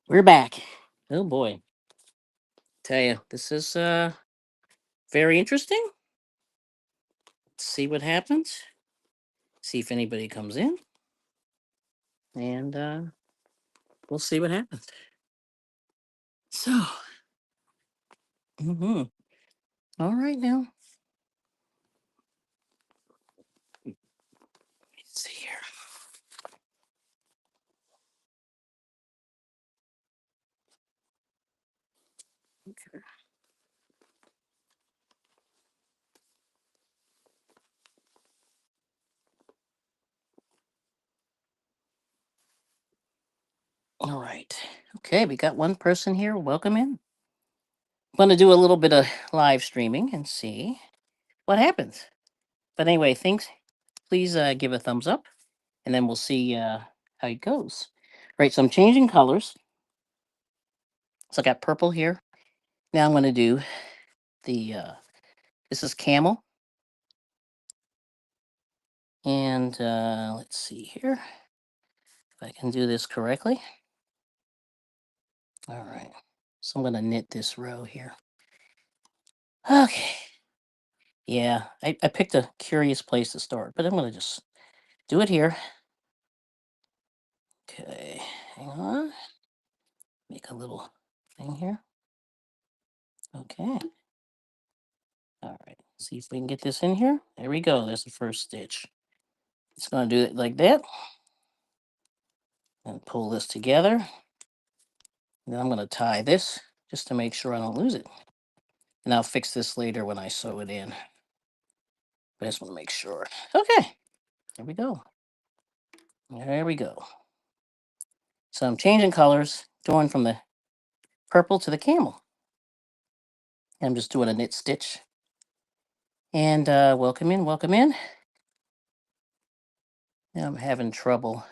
We're back. Oh boy. Tell you, this is very interesting. Let's see what happens. See if anybody comes in, and we'll see what happens. So, hmm all right now. Let's see here. Okay. All right. Okay, we got one person here. Welcome in. I'm going to do a little bit of live streaming and see what happens. But anyway, thanks. Please give a thumbs up, and then we'll see how it goes. Right. So I'm changing colors. So I got purple here. Now I'm going to do the this is camel, and let's see here if I can do this correctly. All right, so I'm going to knit this row here. Okay, yeah, I picked a curious place to start, but I'm going to just do it here. Okay, hang on, make a little thing here. Okay, all right, see if we can get this in here. There we go. There's the first stitch. It's going to do it like that, and pull this together. And then I'm going to tie this just to make sure I don't lose it. And I'll fix this later when I sew it in. But I just want to make sure. Okay, there we go. There we go. So I'm changing colors, going from the purple to the camel. And I'm just doing a knit stitch. And welcome in, welcome in. Now I'm having trouble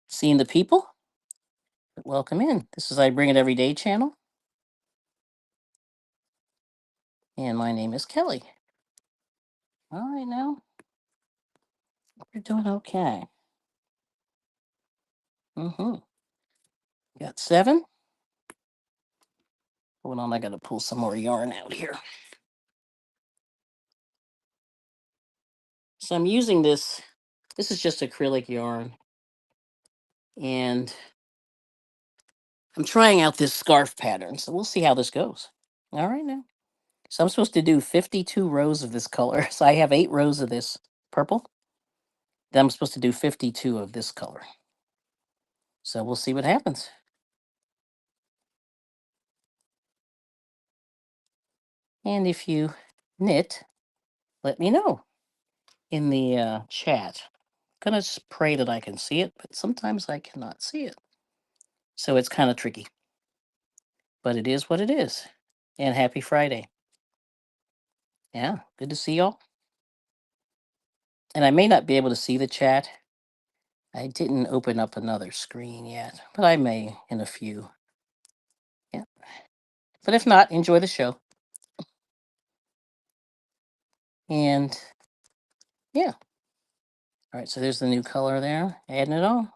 seeing the people, but welcome in. This is I Bring It Every Day channel. And my name is Kelly. All right, now we're doing okay. Mm-hmm. Got 7. Hold on, I got to pull some more yarn out here. So I'm using this. This is just acrylic yarn. And I'm trying out this scarf pattern. So we'll see how this goes. All right, now. So I'm supposed to do 52 rows of this color. So I have 8 rows of this purple. Then I'm supposed to do 52 of this color. So we'll see what happens. And if you knit, let me know in the chat. I'm gonna pray that I can see it, but sometimes I cannot see it. So it's kind of tricky. But it is what it is. And happy Friday. Yeah, good to see y'all. And I may not be able to see the chat. I didn't open up another screen yet, but I may in a few. Yeah. But if not, enjoy the show. And yeah. All right, so there's the new color there, adding it on.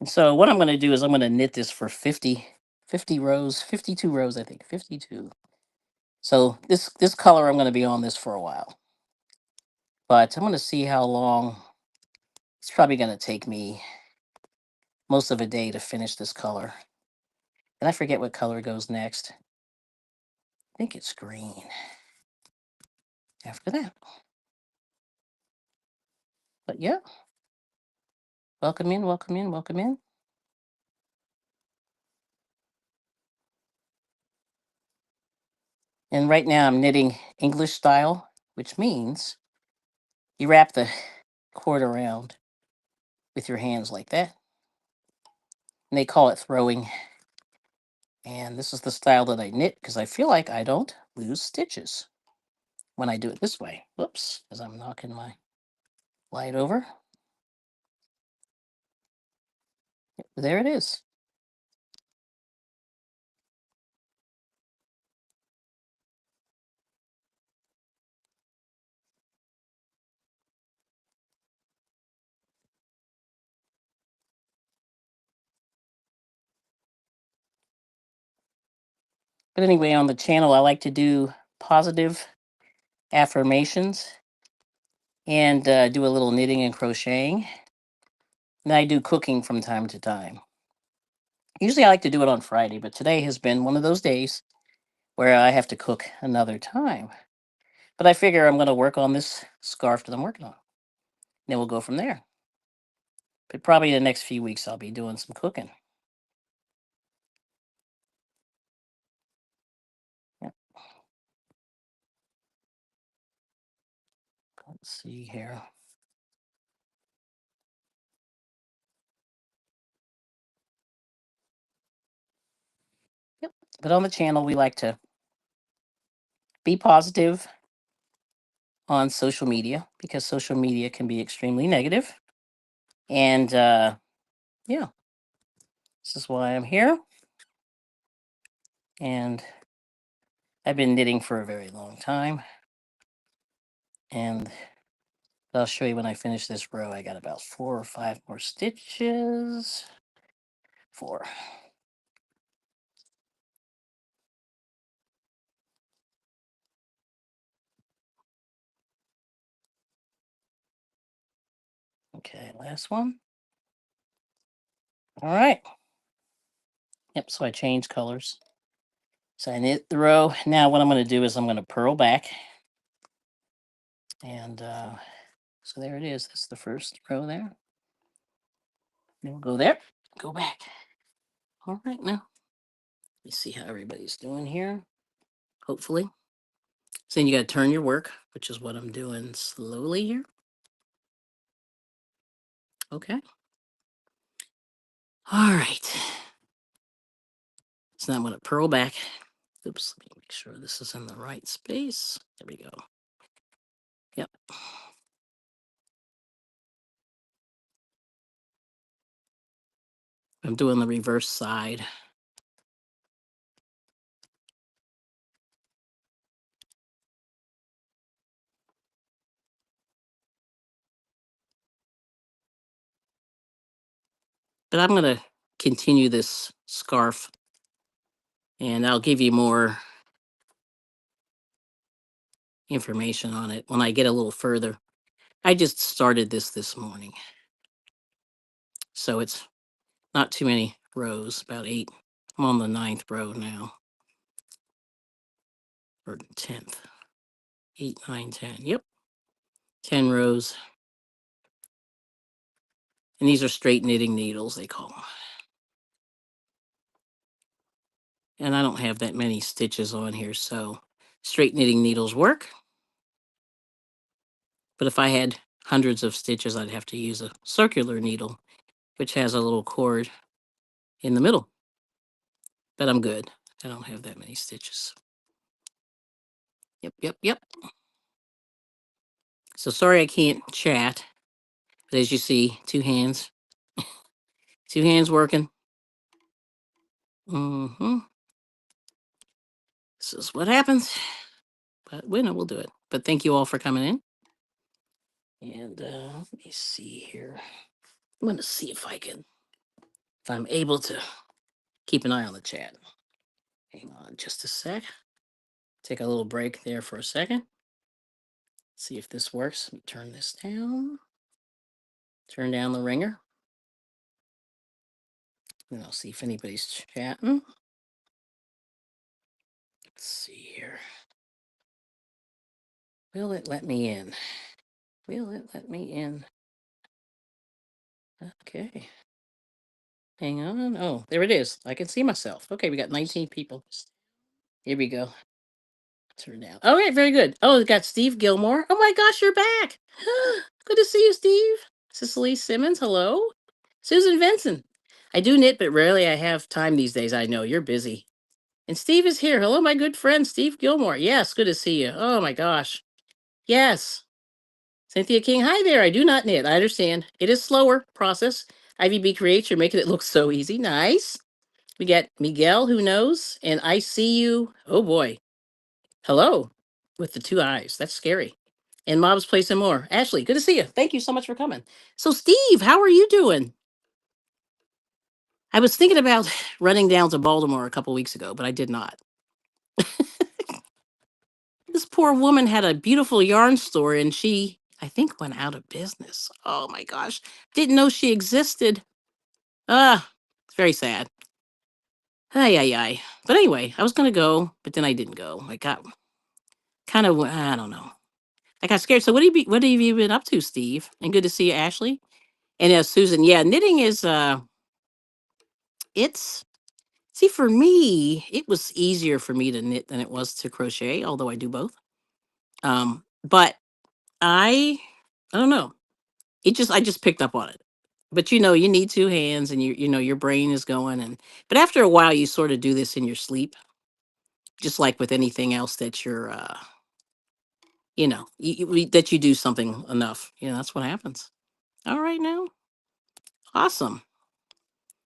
And so what I'm going to do is I'm going to knit this for 50 rows, 52 rows, I think, 52. So this color, I'm going to be on this for a while. But I'm going to see how long. It's probably going to take me most of a day to finish this color. And I forget what color goes next. I think it's green after that. But yeah, welcome in, welcome in, welcome in. And right now I'm knitting English style, which means you wrap the cord around with your hands like that. And they call it throwing. And this is the style that I knit because I feel like I don't lose stitches when I do it this way. Whoops, as I'm knocking my light over. There it is. But anyway, on the channel, I like to do positive affirmations and do a little knitting and crocheting. And I do cooking from time to time. Usually I like to do it on Friday, but today has been one of those days where I have to cook another time. But I figure I'm going to work on this scarf that I'm working on. Then we'll go from there. But probably the next few weeks I'll be doing some cooking. Yep. Let's see here. Yep. But on the channel, we like to be positive on social media because social media can be extremely negative. And yeah, this is why I'm here. And I've been knitting for a very long time. And I'll show you when I finish this row. I got about 4 or 5 more stitches. 4. Okay, last one. All right. Yep, so I changed colors. So I knit the row. Now what I'm going to do is I'm going to purl back. And so there it is. That's the first row there. Then we'll go there, go back. All right, now let's see how everybody's doing here. Hopefully. So then you got to turn your work, which is what I'm doing slowly here. Okay. All right. So now I'm going to purl back. Oops, let me make sure this is in the right space. There we go. Yep. I'm doing the reverse side. But I'm going to continue this scarf and I'll give you more information on it when I get a little further. I just started this morning. So it's not too many rows, about 8. I'm on the 9th row now. Or 10th. 8, 9, 10. Yep. 10 rows. And these are straight knitting needles, they call them. And I don't have that many stitches on here, so straight knitting needles work. But if I had hundreds of stitches, I'd have to use a circular needle, which has a little cord in the middle. But I'm good. I don't have that many stitches. Yep, yep, yep. So sorry I can't chat. But as you see, 2 hands. 2 hands working. Mm-hmm. This is what happens. But we'll do it. But thank you all for coming in. And let me see here. I'm going to see if I'm able to keep an eye on the chat. Hang on just a sec. Take a little break there for a second. See if this works. Let me turn this down. Turn down the ringer. And I'll see if anybody's chatting. Let's see here. Will it let me in? Will it let me in? Okay. Hang on. Oh, there it is. I can see myself. Okay, we got 19 people. Here we go. Turn down. All right, very good. Oh, we got Steve Gilmore. Oh my gosh, you're back. Good to see you, Steve. Cicely Simmons, hello. Susan Vinson. I do knit, but rarely I have time these days. I know you're busy. And Steve is here. Hello, my good friend, Steve Gilmore. Yes, good to see you. Oh my gosh. Yes. Cynthia King, hi there. I do not knit. I understand. It is slower process. IVB Creates, you're making it look so easy. Nice. We got Miguel, who knows, and I see you. Oh boy. Hello. With the 2 eyes. That's scary. And Mob's Place and more. Ashley, good to see you. Thank you so much for coming. So, Steve, how are you doing? I was thinking about running down to Baltimore a couple weeks ago, but I did not. This poor woman had a beautiful yarn store and she, I think, went out of business. Oh my gosh. Didn't know she existed. Ah, it's very sad. Ay, ay, ay. But anyway, I was going to go, but then I didn't go. I got kind of, I don't know. I got scared. So what have you been up to, Steve? And good to see you, Ashley. And Susan, yeah, knitting is, it's, see, for me, it was easier for me to knit than it was to crochet, although I do both. But I, I don't know. I just picked up on it. But you need two hands and your brain is going but after a while you sort of do this in your sleep, just like with anything else that you're that you do something enough. That's what happens. All right now. Awesome.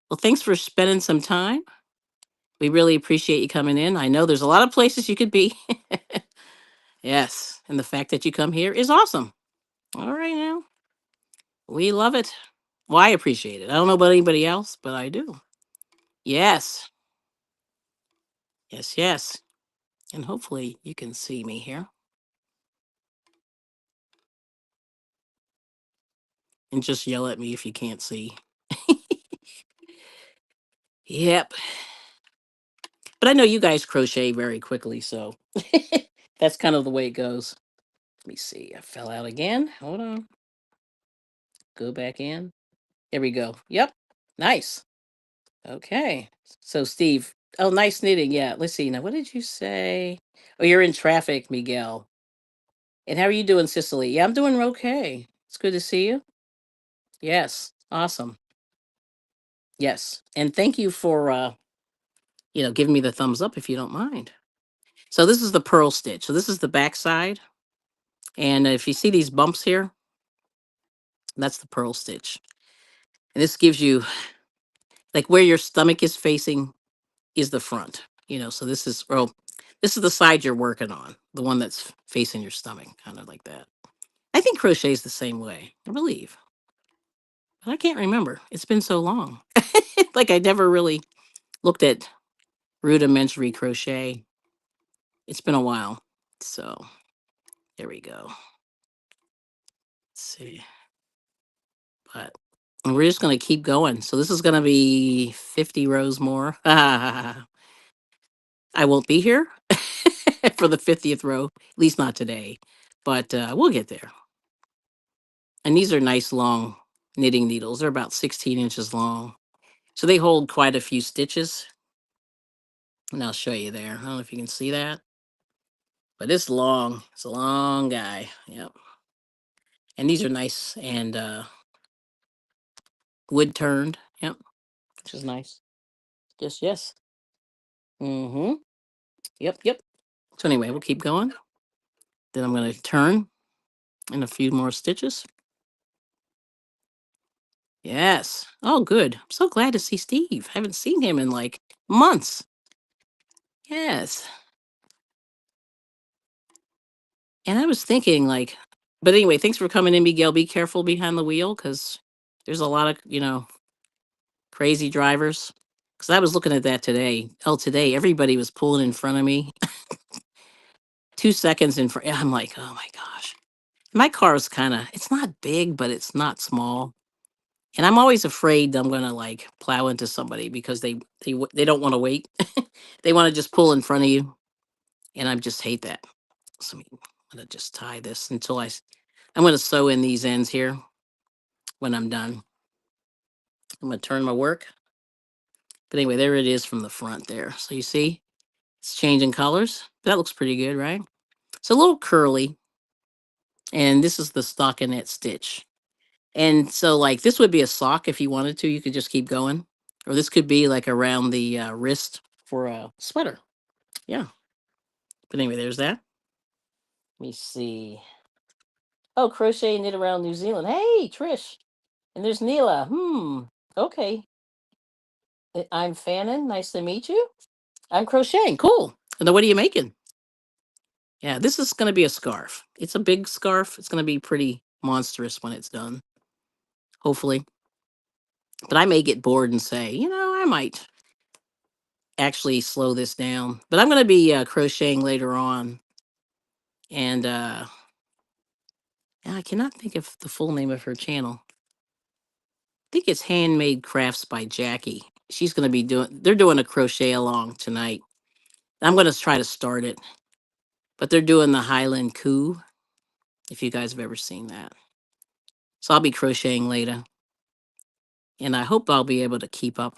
Well, thanks for spending some time. We really appreciate you coming in. I know there's a lot of places you could be. Yes, and the fact that you come here is awesome. All right now. We love it. Well, I appreciate it. I don't know about anybody else, but I do. Yes. Yes, yes. And hopefully you can see me here. And just yell at me if you can't see. Yep. But I know you guys crochet very quickly, so that's kind of the way it goes. Let me see. I fell out again. Hold on. Go back in. There we go. Yep. Nice. Okay. So Steve. Oh, nice knitting. Yeah. Let's see. Now, what did you say? Oh, you're in traffic, Miguel. And how are you doing, Cicely? Yeah, I'm doing okay. It's good to see you. Yes. Awesome. Yes. And thank you for giving me the thumbs up if you don't mind. So this is the pearl stitch. So this is the back side. And if you see these bumps here, that's the pearl stitch. And this gives you like where your stomach is facing is the front. So this is the side you're working on, the one that's facing your stomach, kind of like that. I think crochet is the same way, I believe. But I can't remember. It's been so long. Like I never really looked at rudimentary crochet. It's been a while. So there we go. Let's see. But we're just going to keep going. So this is going to be 50 rows more. I won't be here for the 50th row, at least not today. But we'll get there. And these are nice long knitting needles. They're about 16 inches long. So they hold quite a few stitches. And I'll show you there. I don't know if you can see that. But it's long. It's a long guy. Yep. And these are nice and wood turned. Yep. Which is nice. Just yes. Mm-hmm. Yep, yep. So anyway, we'll keep going. Then I'm going to turn in a few more stitches. Yes. Oh, good. I'm so glad to see Steve. I haven't seen him in like months. Yes. And I was thinking but anyway, thanks for coming in, Miguel. Be careful behind the wheel because there's a lot of, crazy drivers. Because I was looking at that today. Oh, today everybody was pulling in front of me. 2 seconds in front. I'm like, oh my gosh. My car is it's not big, but it's not small. And I'm always afraid that I'm gonna plow into somebody because they don't want to wait. They want to just pull in front of you, and I just hate that. So I'm gonna just tie this until I'm gonna sew in these ends here when I'm done. I'm gonna turn my work. But anyway, there it is from the front there. So you see, it's changing colors. That looks pretty good, right? It's a little curly, and this is the stockinette stitch. And so, this would be a sock if you wanted to. You could just keep going, or this could be around the wrist for a sweater. Yeah. But anyway, there's that. Let me see. Oh, crochet and knit around New Zealand. Hey, Trish. And there's Neela. Okay. I'm Fannin. Nice to meet you. I'm crocheting. Cool. And then what are you making? Yeah, this is going to be a scarf. It's a big scarf. It's going to be pretty monstrous when it's done, hopefully. But I may get bored and say, I might actually slow this down. But I'm going to be crocheting later on And I cannot think of the full name of her channel. I think it's Handmade Crafts by Jackie. She's going to be they're doing a crochet along tonight. I'm going to try to start it, but they're doing the Highland Coup, if you guys have ever seen that. So I'll be crocheting later, and I hope I'll be able to keep up.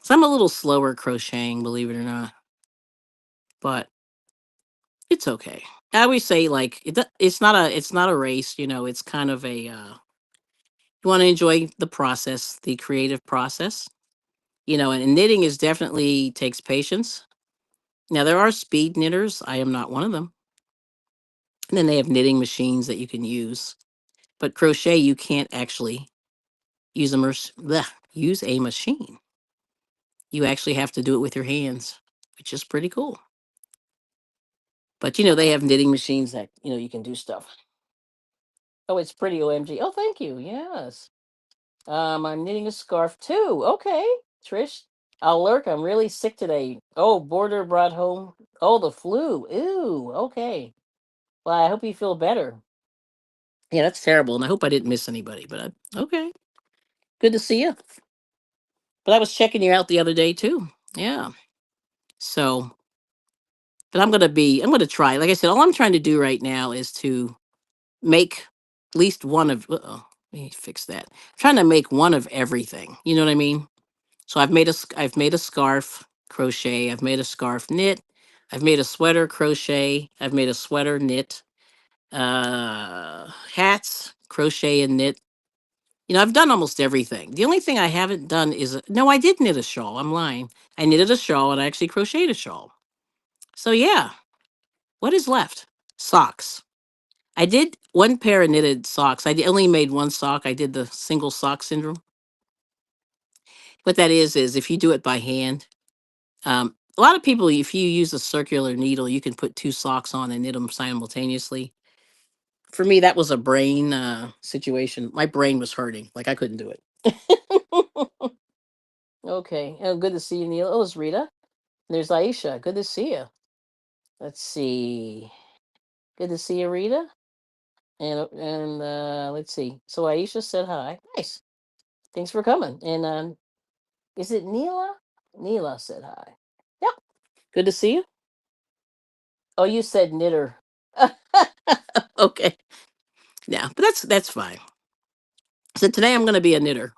So I'm a little slower crocheting, believe it or not, but it's okay. I always say like it's not a race, you know. It's kind of a you want to enjoy the process, the creative process, you know. And knitting is definitely takes patience. Now there are speed knitters. I am not one of them. And then they have knitting machines that you can use, but crochet you can't actually use a machine. You actually have to do it with your hands, which is pretty cool. But you know, they have knitting machines that, you know, you can do stuff. Oh, it's pretty, OMG. Oh, thank you. Yes. I'm knitting a scarf too. Okay, Trish. I'll lurk. I'm really sick today. Oh, Border brought home. Oh, the flu. Ew. Okay. Well, I hope you feel better. Yeah, that's terrible. And I hope I didn't miss anybody, but okay. Good to see you. But I was checking you out the other day too. Yeah. So, but I'm going to try. Like I said, all I'm trying to do right now is to make at least one of, let me fix that. I'm trying to make one of everything. You know what I mean? So I've made a scarf crochet. I've made a scarf knit. I've made a sweater crochet. I've made a sweater knit. Hats crochet and knit. You know, I've done almost everything. The only thing I haven't done is no, I did knit a shawl. I'm lying. I knitted a shawl and I actually crocheted a shawl. So yeah, what is left? Socks. I did one pair of knitted socks. Only made one sock. I did the single sock syndrome. What that is if you do it by hand, a lot of people, if you use a circular needle, you can put two socks on and knit them simultaneously. For me, that was a brain situation. My brain was hurting. Like I couldn't do it. Okay. Oh, good to see you, Neil. Oh, it's Rita. There's Aisha. Good to see you. Let's see. Good to see you, Rita. And let's see. So Aisha said hi. Nice. Thanks for coming. And is it Neela? Neela said hi. Yep. Good to see you. Oh, you said knitter. Okay. Yeah, but that's fine. So today I'm going to be a knitter.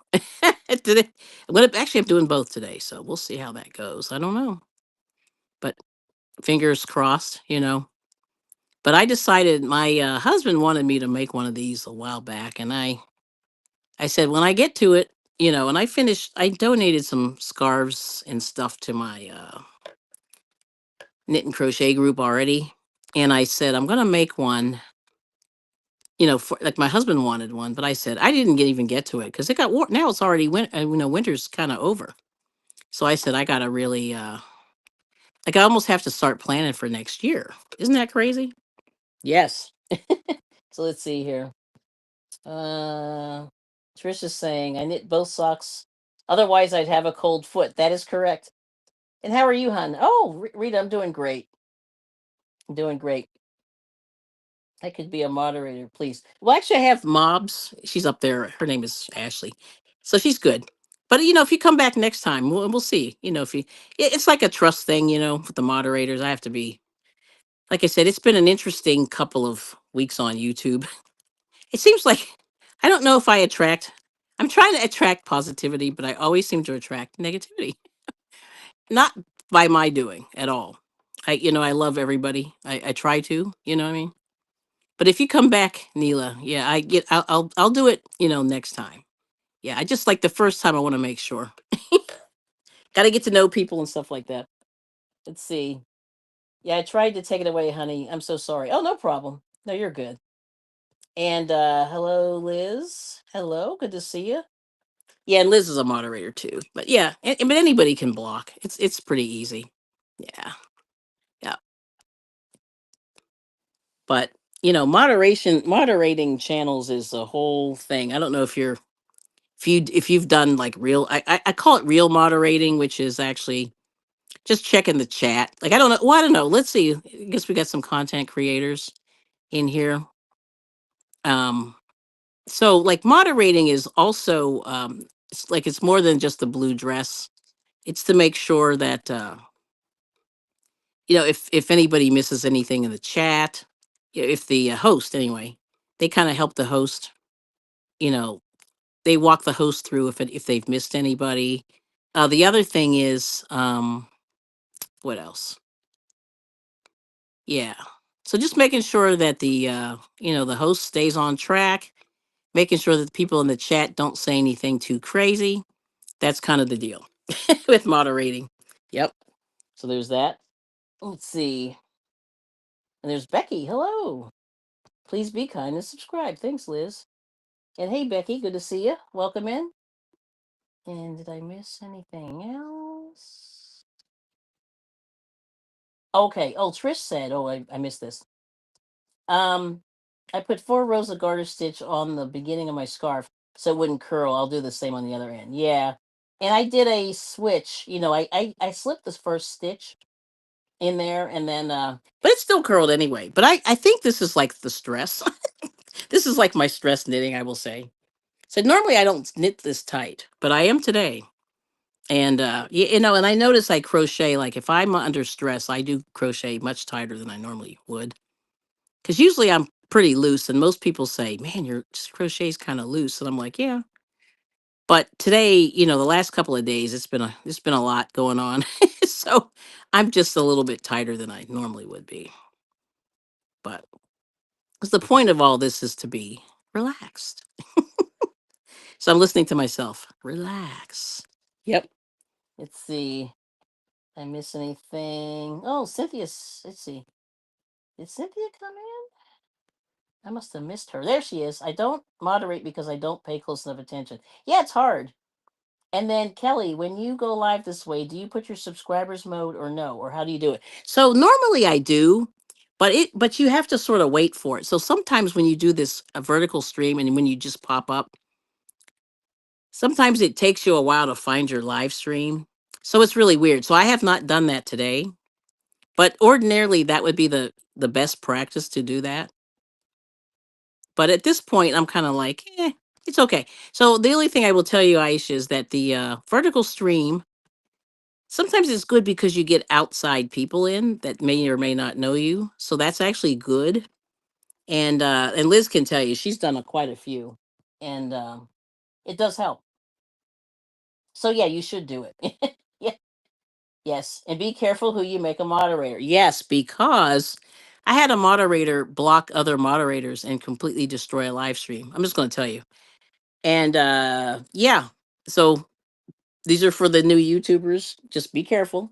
Today I'm doing both today, so we'll see how that goes. I don't know, but fingers crossed, you know. But I decided my husband wanted me to make one of these a while back, and I said when I get to it, you know, and I donated some scarves and stuff to my knit and crochet group already, and I said I'm going to make one. You know, for, like my husband wanted one, but I said I didn't even get to it because it got warm. Now it's already you know, winter's kind of over. So I said I gotta really like I almost have to start planning for next year. Isn't that crazy? Yes. So let's see here. Uh Trish is saying I knit both socks. Otherwise I'd have a cold foot. That is correct. And how are you, hon? Oh, Rita, I'm doing great. I'm doing great. I could be a moderator, please. Well, actually, I have Mobs. She's up there. Her name is Ashley, so she's good. But you know, if you come back next time, we'll see. You know, if you, it's like a trust thing. You know, with the moderators, I have to be. Like I said, it's been an interesting couple of weeks on YouTube. It seems like I don't know if I attract. I'm trying to attract positivity, but I always seem to attract negativity. Not by my doing at all. You know, I love everybody. I try to. You know what I mean? But if you come back, Neela, yeah, I'll do it, you know, next time. Yeah, I just like the first time I want to make sure. Got to get to know people and stuff like that. Let's see. Yeah, I tried to take it away, honey. I'm so sorry. Oh, no problem. No, you're good. And hello, Liz. Hello, good to see you. Yeah, and Liz is a moderator too. But yeah, but anybody can block. It's pretty easy. Yeah, yeah. But you know, moderating channels is a whole thing. I don't know if you've done like real I call it real moderating, which is actually just checking the chat. Like I don't know. Well, I don't know. Let's see. I guess we got some content creators in here. Um, so like moderating is also it's like it's more than just the blue dress. It's to make sure that if anybody misses anything in the chat, if the host anyway, they kind of help the host. You know, they walk the host through if they've missed anybody. The other thing is what else? Yeah. So just making sure that the host stays on track, making sure that the people in the chat don't say anything too crazy. That's kind of the deal with moderating. Yep. So there's that. Let's see. And there's Becky. Hello. Please be kind and subscribe. Thanks, Liz. And hey, Becky, good to see you. Welcome in. And did I miss anything else? Okay. Oh, Trish said, oh, I missed this. Um, I put 4 rows of garter stitch on the beginning of my scarf so it wouldn't curl. I'll do the same on the other end. Yeah. And I did a switch. I slipped this first stitch in there and then but it's still curled anyway. But I think this is like the stress. This is like my stress knitting, I will say. So normally I don't knit this tight, but I am today. And and I notice I crochet like if I'm under stress, I do crochet much tighter than I normally would. Because usually I'm pretty loose, and most people say, "Man, your crochet's kind of loose," and I'm like, "Yeah." But today, the last couple of days, it's been a lot going on, so I'm just a little bit tighter than I normally would be. But 'cause the point of all this is to be relaxed, so I'm listening to myself. Relax. Yep. Let's see. Did I miss anything? Oh, Cynthia's. Let's see. Did Cynthia come in? I must have missed her. There she is. I don't moderate because I don't pay close enough attention. Yeah, it's hard. And then Kelly, when you go live this way, do you put your subscribers mode or no? Or how do you do it? So normally I do, but you have to sort of wait for it. So sometimes when you do this a vertical stream and when you just pop up, sometimes it takes you a while to find your live stream. So it's really weird. So I have not done that today, but ordinarily that would be the best practice to do that. But at this point, I'm kind of like, it's okay. So the only thing I will tell you, Aisha, is that the vertical stream sometimes it's good because you get outside people in that may or may not know you. So that's actually good. And Liz can tell you she's done quite a few, and it does help. So yeah, you should do it. Yeah, yes, and be careful who you make a moderator. Yes, because I had a moderator block other moderators and completely destroy a live stream. I'm just going to tell you. And yeah, so these are for the new YouTubers. Just be careful.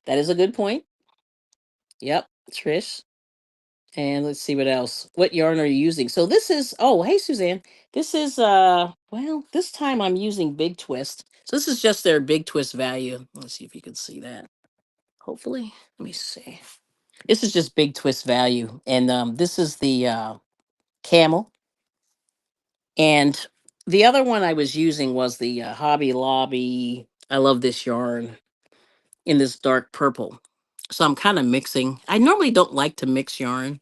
That is a good point. Yep, Trish. And let's see what else. What yarn are you using? So this is hey Suzanne. This is well, this time I'm using Big Twist. So this is just their Big Twist value. Let's see if you can see that. Hopefully. Let me see. This is just Big Twist value. And this is the camel. And the other one I was using was the Hobby Lobby. I love this yarn in this dark purple. So I'm kind of mixing. I normally don't like to mix yarn,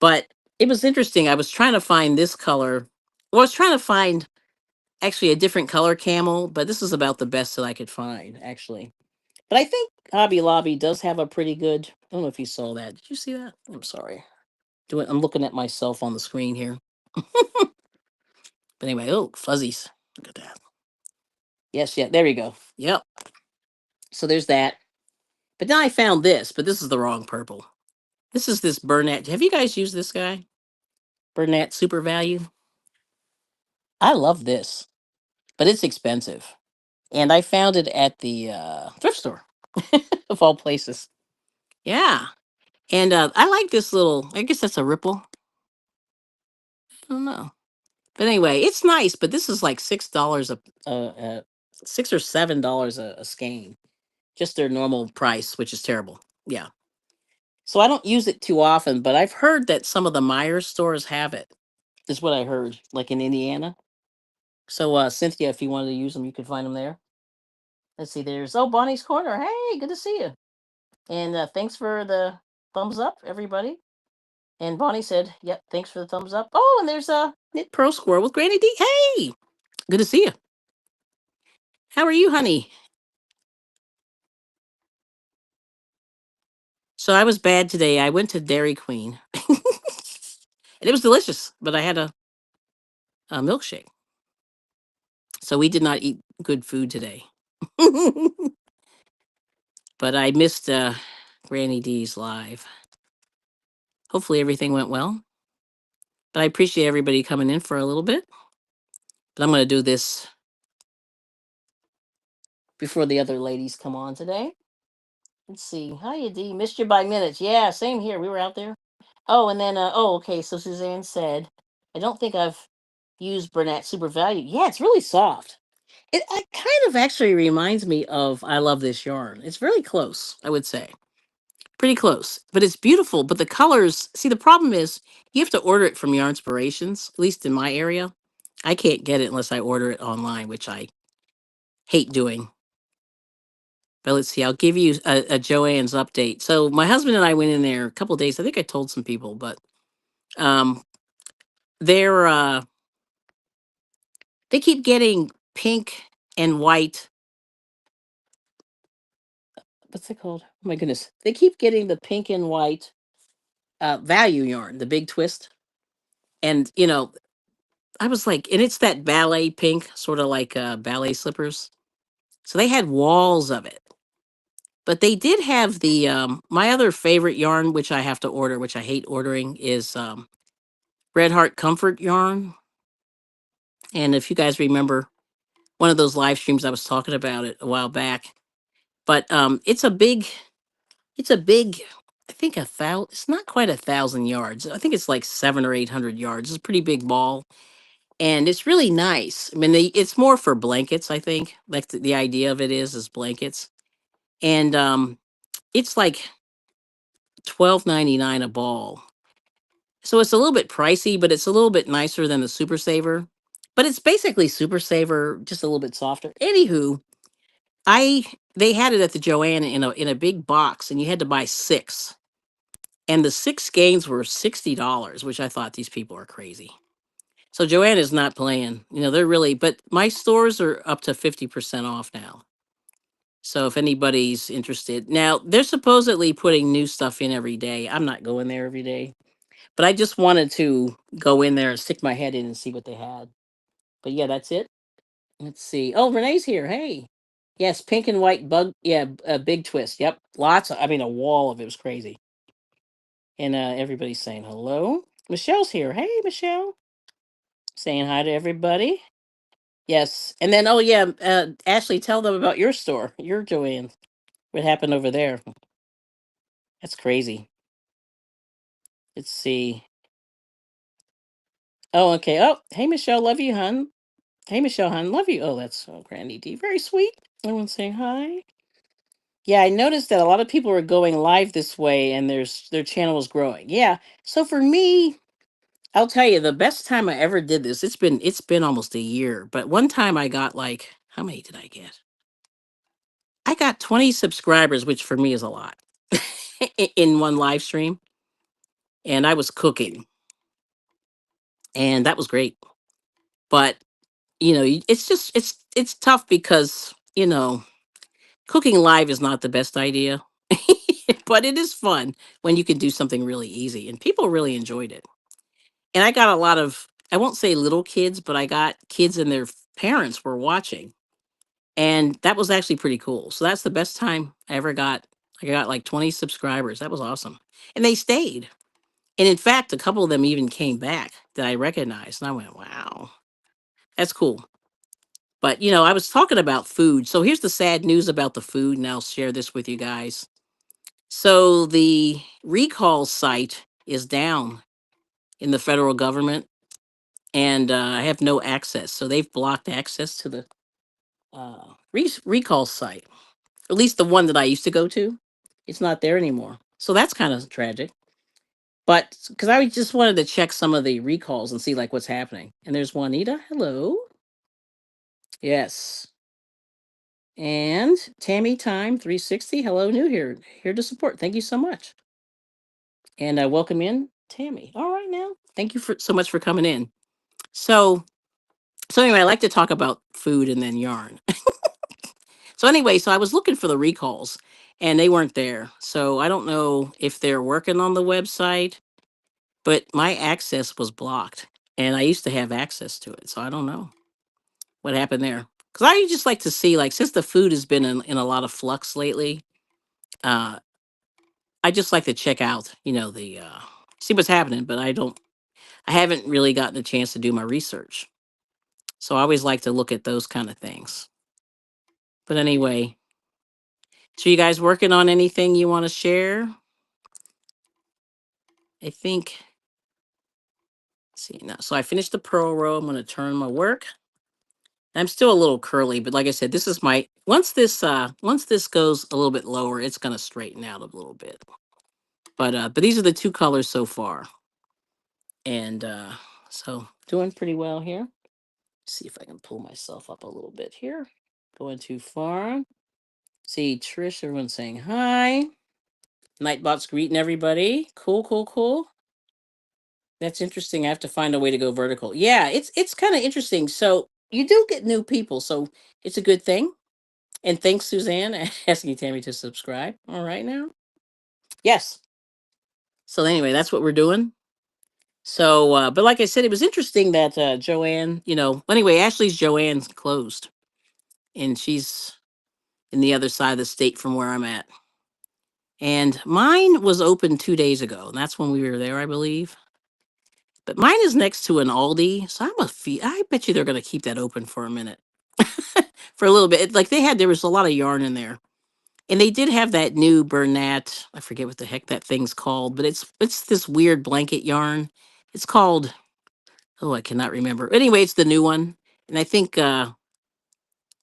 but it was interesting. I was trying to find this color. Well, I was trying to find actually a different color camel, but this is about the best that I could find, actually. But I think Hobby Lobby does have a pretty good. I don't know if you saw that. Did you see that? I'm sorry. I'm looking at myself on the screen here. But anyway, oh, fuzzies. Look at that. Yes, yeah, there you go. Yep. So there's that. But now I found this, but this is the wrong purple. This is this Burnett. Have you guys used this guy? Burnett Super Value. I love this, but it's expensive. And I found it at the thrift store, of all places. Yeah. And I like this little, I guess that's a ripple. I don't know. But anyway, it's nice, but this is like $6 $6 or $7 a skein. Just their normal price, which is terrible. Yeah. So I don't use it too often, but I've heard that some of the Myers stores have it. Is what I heard, like in Indiana. So Cynthia, if you wanted to use them, you could find them there. Let's see. There's Bonnie's Corner. Hey, good to see you. And thanks for the thumbs up, everybody. And Bonnie said, "Yep, thanks for the thumbs up." Oh, and there's a Knit Pro Squirrel with Granny D. Hey, good to see you. How are you, honey? So I was bad today. I went to Dairy Queen, and it was delicious, but I had a milkshake, so we did not eat good food today. But I missed Granny D's live. Hopefully everything went well. But I appreciate everybody coming in for a little bit. But I'm going to do this before the other ladies come on today. Let's see. Hiya, D. Missed you by minutes. Yeah, same here. We were out there. Oh, and then, okay. So Suzanne said, I don't think I've used Burnett Super Value. Yeah, it's really soft. It kind of actually reminds me of I Love This Yarn. It's really close, I would say. Pretty close, but it's beautiful. But the colors, see, the problem is you have to order it from Yarn Inspirations, at least in my area. I can't get it unless I order it online, which I hate doing. But let's see, I'll give you a Joanne's update. So my husband and I went in there a couple of days. I think I told some people, but um, they're they keep getting pink and white. What's it called? Oh my goodness, they keep getting the pink and white value yarn, the big twist, and I was like, and it's that ballet pink, sort of like ballet slippers. So they had walls of it. But they did have the my other favorite yarn, which I have to order, which I hate ordering, is Red Heart Comfort yarn. And if you guys remember one of those live streams, I was talking about it a while back. But it's a big, I think it's not quite 1,000 yards. I think it's like 700 or 800 yards. It's a pretty big ball. And it's really nice. I mean, it's more for blankets, I think. Like the idea of it is blankets. And it's like 12.99 a ball. So it's a little bit pricey, but it's a little bit nicer than the Super Saver. But it's basically Super Saver, just a little bit softer. Anywho, I they had it at the Joanna in a big box, and you had to buy six. And the six skeins were $60, which I thought these people are crazy. So Joanna's not playing. They're really, but my stores are up to 50% off now. So if anybody's interested. Now, they're supposedly putting new stuff in every day. I'm not going there every day. But I just wanted to go in there and stick my head in and see what they had. But yeah, that's it. Let's see. Oh, Renee's here. Hey. Yes, pink and white bug. Yeah, a big twist. Yep. Lots of, I mean, a wall of it was crazy. And everybody's saying hello. Michelle's here. Hey, Michelle. Saying hi to everybody. Yes. And then, oh, yeah, Ashley, tell them about your store, your Joanne. What happened over there? That's crazy. Let's see. Oh, okay. Oh, hey, Michelle. Love you, hun. Hey, Michelle, hun. Love you. Oh, that's so Granny D. Very sweet. Everyone saying hi. Yeah, I noticed that a lot of people are going live this way and their channel is growing. Yeah. So for me, I'll tell you the best time I ever did this, it's been almost a year, but one time I got like how many did I get? I got 20 subscribers, which for me is a lot. In one live stream, and I was cooking, and that was great. But, it's just it's tough because, cooking live is not the best idea. But it is fun when you can do something really easy, and people really enjoyed it. And I got a lot of, I won't say little kids, but I got kids and their parents were watching. And that was actually pretty cool. So that's the best time I ever got. I got like 20 subscribers. That was awesome. And they stayed. And in fact, a couple of them even came back that I recognized. And I went, wow, that's cool. But, I was talking about food. So here's the sad news about the food. And I'll share this with you guys. So the recall site is down in the federal government, and I have no access. So they've blocked access to the recall site, at least the one that I used to go to. It's not there anymore. So that's kind of tragic. But because I just wanted to check some of the recalls and see like what's happening. And there's Juanita. Hello. Yes. And Tammy Time 360. Hello, new here to support. Thank you so much. And welcome in, Tammy. All right now. Thank you for so much for coming in. So so anyway, I like to talk about food and then yarn. So anyway, so I was looking for the recalls and they weren't there. So I don't know if they're working on the website, but my access was blocked and I used to have access to it. So I don't know what happened there. Cuz I just like to see, like, since the food has been in a lot of flux lately, uh I just like to check out, the see what's happening, but I haven't really gotten a chance to do my research. So I always like to look at those kind of things. But anyway, so you guys working on anything you want to share? I think, let's see now. So I finished the pearl row. I'm going to turn my work. I'm still a little curly, but like I said, this is my once this goes a little bit lower, it's going to straighten out a little bit. But these are the two colors so far. And so doing pretty well here. See if I can pull myself up a little bit here. Going too far. See Trish, everyone's saying hi. Nightbot's greeting everybody. Cool, cool, cool. That's interesting. I have to find a way to go vertical. Yeah, it's kind of interesting. So you do get new people, so it's a good thing. And thanks, Suzanne, asking Tammy to subscribe. All right now. Yes. So anyway, that's what we're doing. So, but like I said, it was interesting that Joanne, anyway, Ashley's Joanne's closed, and she's in the other side of the state from where I'm at. And mine was open 2 days ago, and that's when we were there, I believe. But mine is next to an Aldi, so I bet you they're going to keep that open for a minute, for a little bit. Like there was a lot of yarn in there, and they did have that new Bernat. I forget what the heck that thing's called, but it's this weird blanket yarn. It's called, oh, I cannot remember. Anyway, it's the new one, and I think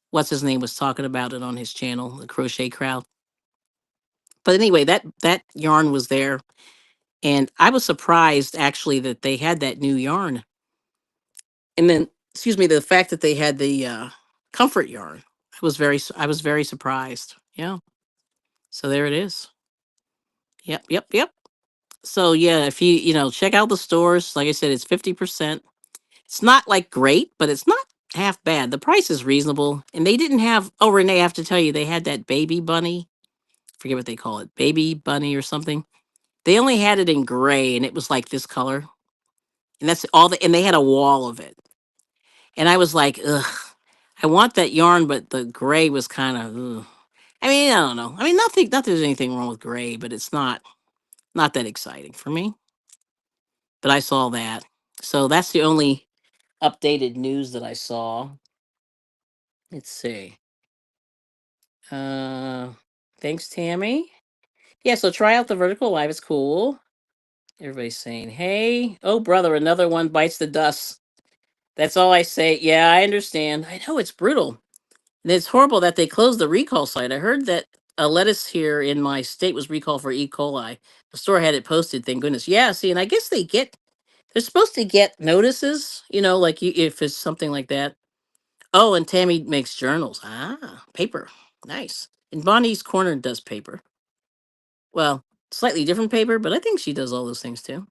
what's his name was talking about it on his channel, the Crochet Crowd. But anyway, that yarn was there. And I was surprised actually that they had that new yarn. And then, excuse me, the fact that they had the comfort yarn. I was very surprised. Yeah. So there it is. Yep, yep, yep. So yeah, if check out the stores, like I said, it's 50%. It's not like great, but it's not half bad. The price is reasonable. And they didn't have, oh, Renee, I have to tell you, they had that baby bunny. Forget what they call it, baby bunny or something. They only had it in gray and it was like this color. And that's and they had a wall of it. And I was like, ugh, I want that yarn, but the gray was kind of, I mean, I don't know. I mean, not there's anything wrong with gray, but it's not that exciting for me. But I saw that. So that's the only updated news that I saw. Let's see. Uh, thanks, Tammy. Yeah, so try out the vertical live. It's cool. Everybody's saying, hey, oh, brother, another one bites the dust. That's all I say. Yeah, I understand. I know it's brutal. And it's horrible that they closed the recall site. I heard that a lettuce here in my state was recalled for E. coli. The store had it posted, thank goodness. Yeah, see, and I guess they're supposed to get notices, like if it's something like that. Oh, and Tammy makes journals. Ah, paper. Nice. And Bonnie's Corner does paper. Well, slightly different paper, but I think she does all those things too.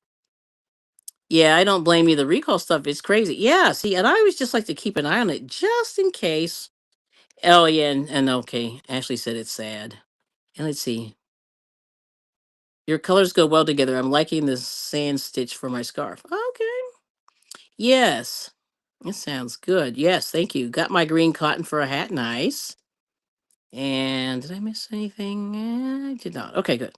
Yeah, I don't blame you. The recall stuff is crazy. Yeah, see, and I always just like to keep an eye on it just in case. Oh yeah, and okay. Ashley said it's sad. And let's see. Your colors go well together. I'm liking the sand stitch for my scarf. Okay. Yes. It sounds good. Yes, thank you. Got my green cotton for a hat. Nice. And did I miss anything? I did not. Okay, good.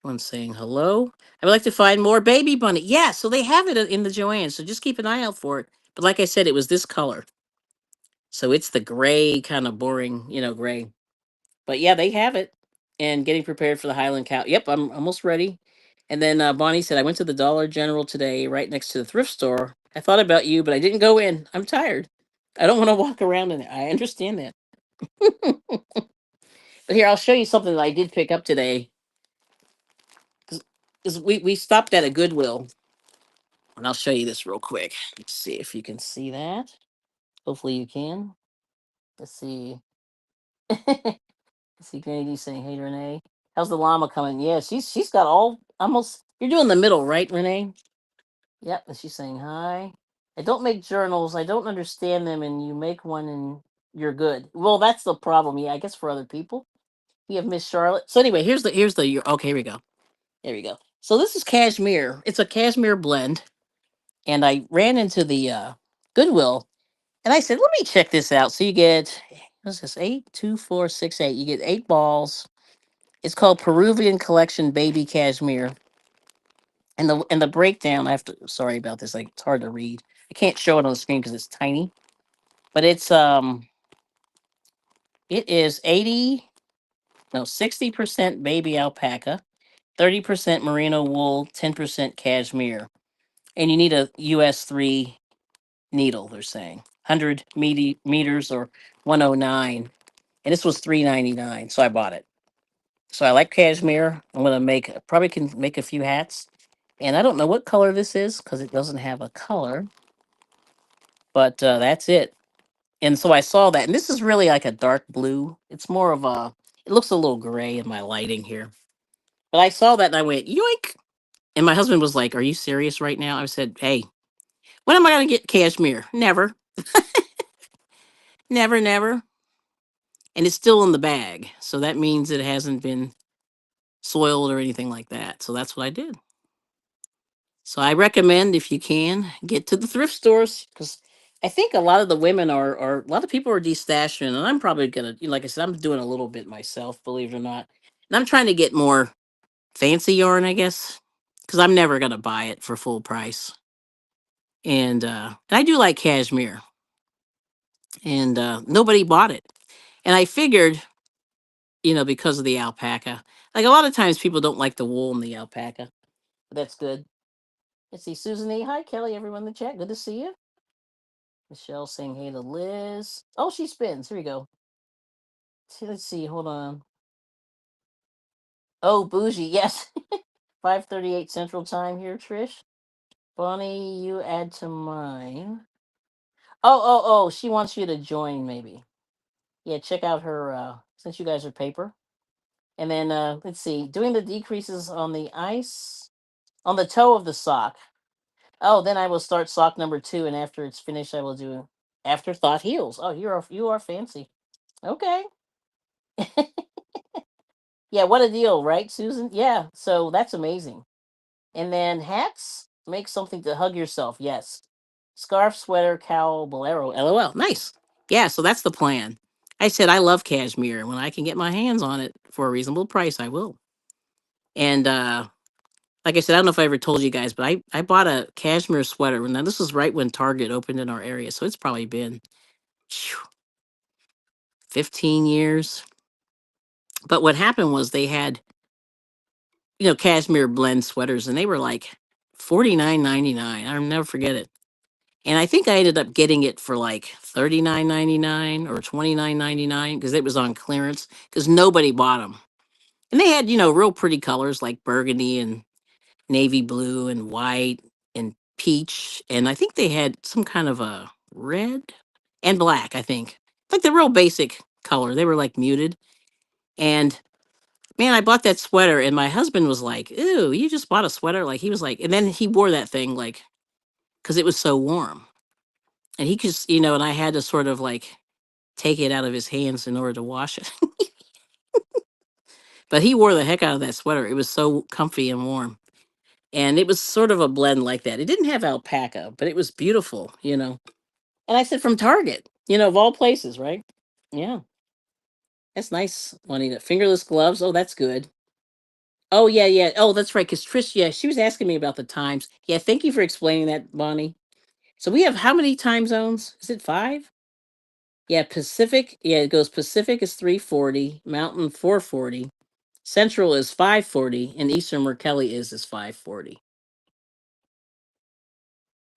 One saying hello. I would like to find more baby bunny. Yeah, so they have it in the Joanne. So just keep an eye out for it. But like I said, it was this color. So it's the gray, kind of boring, gray. But yeah, they have it. And getting prepared for the Highland Cow. Yep, I'm almost ready. And then Bonnie said, I went to the Dollar General today, right next to the thrift store. I thought about you, but I didn't go in. I'm tired. I don't want to walk around in it. I understand that. But here, I'll show you something that I did pick up today. Because we stopped at a Goodwill. And I'll show you this real quick. Let's see if you can see that. Hopefully you can. Let's see. See Granny D saying, "Hey Renee, how's the llama coming?" Yeah, she's got all almost. You're doing the middle, right, Renee? Yep. And she's saying hi. I don't make journals. I don't understand them, and you make one and you're good. Well, that's the problem. Yeah, I guess for other people. We have Miss Charlotte. So anyway, okay. Here we go. There we go. So this is cashmere. It's a cashmere blend, and I ran into the Goodwill, and I said, "Let me check this out." So you get what's this? 82468. You get 8 balls. It's called Peruvian Collection Baby Cashmere. And the breakdown, I have to sorry about this, like it's hard to read. I can't show it on the screen because it's tiny. But it is 80 no 60% baby alpaca, 30% merino wool, 10% cashmere. And you need a US 3 needle, they're saying. 100 meters or 109. And this was 3.99, so I bought it. So I like cashmere. I'm gonna probably can make a few hats. And I don't know what color this is because it doesn't have a color, but that's it. And so I saw that, and this is really like a dark blue. It's more of a. It looks a little gray in my lighting here, but I saw that and I went yoink. And my husband was like, "Are you serious right now?" I said, "Hey, when am I gonna get cashmere? Never, never, never." And it's still in the bag, so that means it hasn't been soiled or anything like that. So that's what I did. So I recommend if you can get to the thrift stores because I think a lot of the women are a lot of people are destashing, and I'm probably gonna, like I said, I'm doing a little bit myself, believe it or not. And I'm trying to get more fancy yarn, I guess, because I'm never gonna buy it for full price. And I do like cashmere, and nobody bought it. And I figured, because of the alpaca, like a lot of times people don't like the wool in the alpaca, but that's good. Let's see, Susan E. Hi, Kelly, everyone in the chat. Good to see you. Michelle saying hey to Liz. Oh, she spins. Here we go. Let's see. Hold on. Oh, bougie. Yes. 5:38 Central Time here, Trish. Bonnie, you add to mine. Oh. She wants you to join, maybe. Yeah, check out her. Since you guys are paper. And then let's see. Doing the decreases on the ice on the toe of the sock. Oh, then I will start sock number 2, and after it's finished, I will do afterthought heels. Oh, you are fancy. Okay. Yeah, what a deal, right, Susan? Yeah, so that's amazing. And then hats, make something to hug yourself. Yes. Scarf, sweater, cowl, bolero. LOL. Nice. Yeah, so that's the plan. I said I love cashmere. When I can get my hands on it for a reasonable price, I will. And like I said, I don't know if I ever told you guys, but I bought a cashmere sweater. Now this was right when Target opened in our area, so it's probably been phew, 15 years. But what happened was they had cashmere blend sweaters, and they were like 49.99. I'll never forget it. And I think I ended up getting it for like 39.99 or 29.99 because it was on clearance because nobody bought them. And they had, real pretty colors like burgundy and navy blue and white and peach. And I think they had some kind of a red and black, I think. Like the real basic color. They were like muted. And man, I bought that sweater, and my husband was like, "Ew, you just bought a sweater?" Like he was like, and then he wore that thing like because it was so warm, and he just, and I had to sort of like take it out of his hands in order to wash it. But he wore the heck out of that sweater. It was so comfy and warm, and it was sort of a blend like that. It didn't have alpaca, but it was beautiful. And I said from Target, of all places, right? Yeah, that's nice, Juanita. Fingerless gloves. Oh, that's good. Oh yeah, yeah. Oh, that's right. Because Trish, yeah, she was asking me about the times. Yeah, thank you for explaining that, Bonnie. So we have how many time zones? Is it 5? Yeah, Pacific. Yeah, it goes Pacific is 3:40, Mountain 4:40, Central is 5:40, and Eastern where Kelly is 5:40.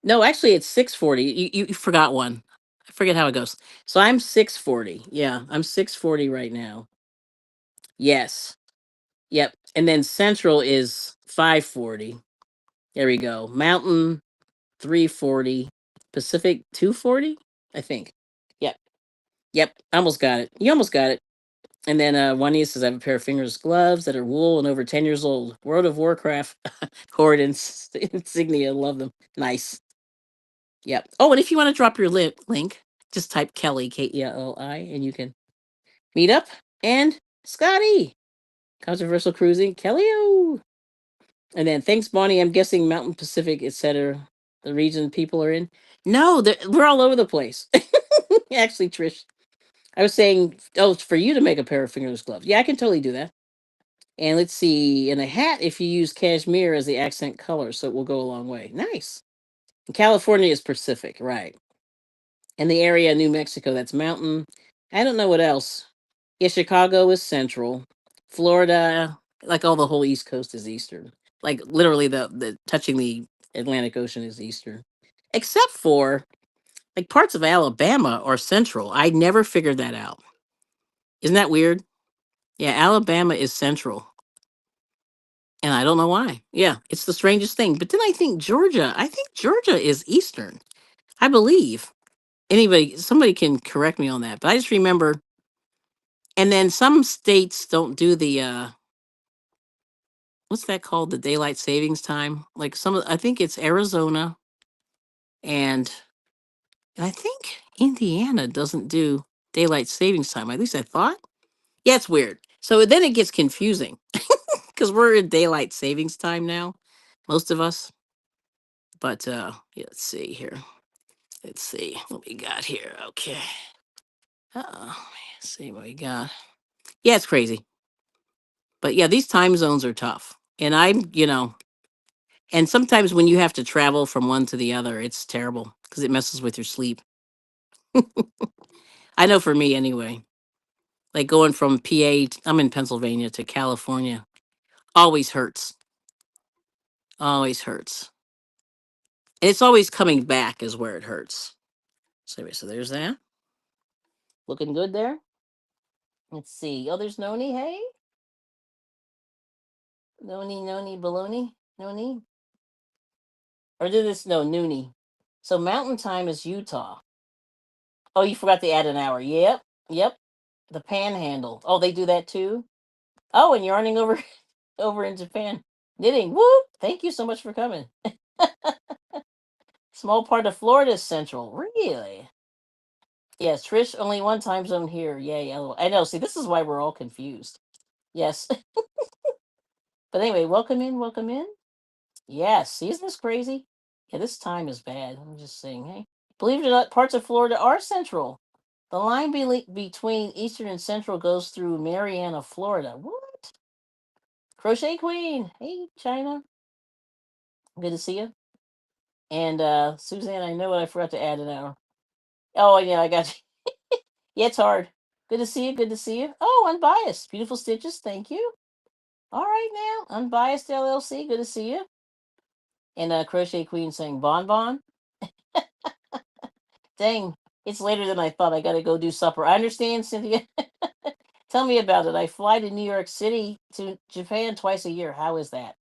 No, actually it's 6:40. You forgot one. I forget how it goes. So I'm 6:40. Yeah, I'm 6:40 right now. Yes. Yep. And then Central is 5:40. There we go. Mountain 3:40, Pacific 2:40, I think. Yep. Yep. I almost got it. You almost got it. And then Juanita says, I have a pair of fingers gloves that are wool and over 10 years old. World of Warcraft horde insignia. Love them. Nice. Yep. Oh, and if you want to drop your link, just type Kelly, Keli, and you can meet up. And Scotty, Controversial Cruising, Kelly. And then thanks, Bonnie. I'm guessing Mountain Pacific, etc. The region people are in. No, we're all over the place. Actually, Trish, I was saying, oh, it's for you to make a pair of fingerless gloves. Yeah, I can totally do that. And let's see, in a hat, if you use cashmere as the accent color, so it will go a long way. Nice. And California is Pacific, right? And the area, New Mexico, that's mountain. I don't know what else. Yeah, Chicago is central. Florida, like all the whole East Coast is eastern. Like literally the touching the Atlantic Ocean is eastern. Except for like parts of Alabama are central. I never figured that out. Isn't that weird? Yeah, Alabama is central. And I don't know why. Yeah, it's the strangest thing. But then I think Georgia is eastern. I believe. Somebody can correct me on that. But I just remember, and then some states don't do the what's that called? The daylight savings time. Like I think it's Arizona and I think Indiana doesn't do daylight savings time. At least I thought. Yeah, it's weird. So then it gets confusing because we're in daylight savings time now, most of us. But yeah, let's see here. Let's see what we got here. Okay. Let's see what we got. Yeah, it's crazy. But yeah, these time zones are tough. And and sometimes when you have to travel from one to the other, it's terrible because it messes with your sleep. I know for me anyway. Like going from PA, I'm in Pennsylvania to California, always hurts. Always hurts. And it's always coming back is where it hurts. So, anyway, so there's that. Looking good there. Let's see. Oh, there's Noni. Hey. Noni, baloney. Noni. Or did this? No, Noonie. So Mountain Time is Utah. Oh, you forgot to add an hour. Yep. Yep. The Panhandle. Oh, they do that too. Oh, and yarning over over in Japan. Knitting. Whoop. Thank you so much for coming. Small part of Florida is central. Really? Yes, Trish, only one time zone here. Yay. LOL. I know. See, this is why we're all confused. Yes. But anyway, welcome in. Welcome in. Yes. See, isn't this crazy? Yeah, this time is bad. I'm just saying, hey. Believe it or not, parts of Florida are central. The line between Eastern and Central goes through Marianna, Florida. What? Crochet Queen. Hey, China. Good to see you. And Suzanne, I know what I forgot to add an hour. Oh, yeah, I got you. Yeah, it's hard. Good to see you. Good to see you. Oh, Unbiased. Beautiful stitches. Thank you. All right now. Unbiased LLC. Good to see you. And Crochet Queen saying Bon Bon. Dang, it's later than I thought. I got to go do supper. I understand, Cynthia. Tell me about it. I fly to New York City to Japan twice a year. How is that?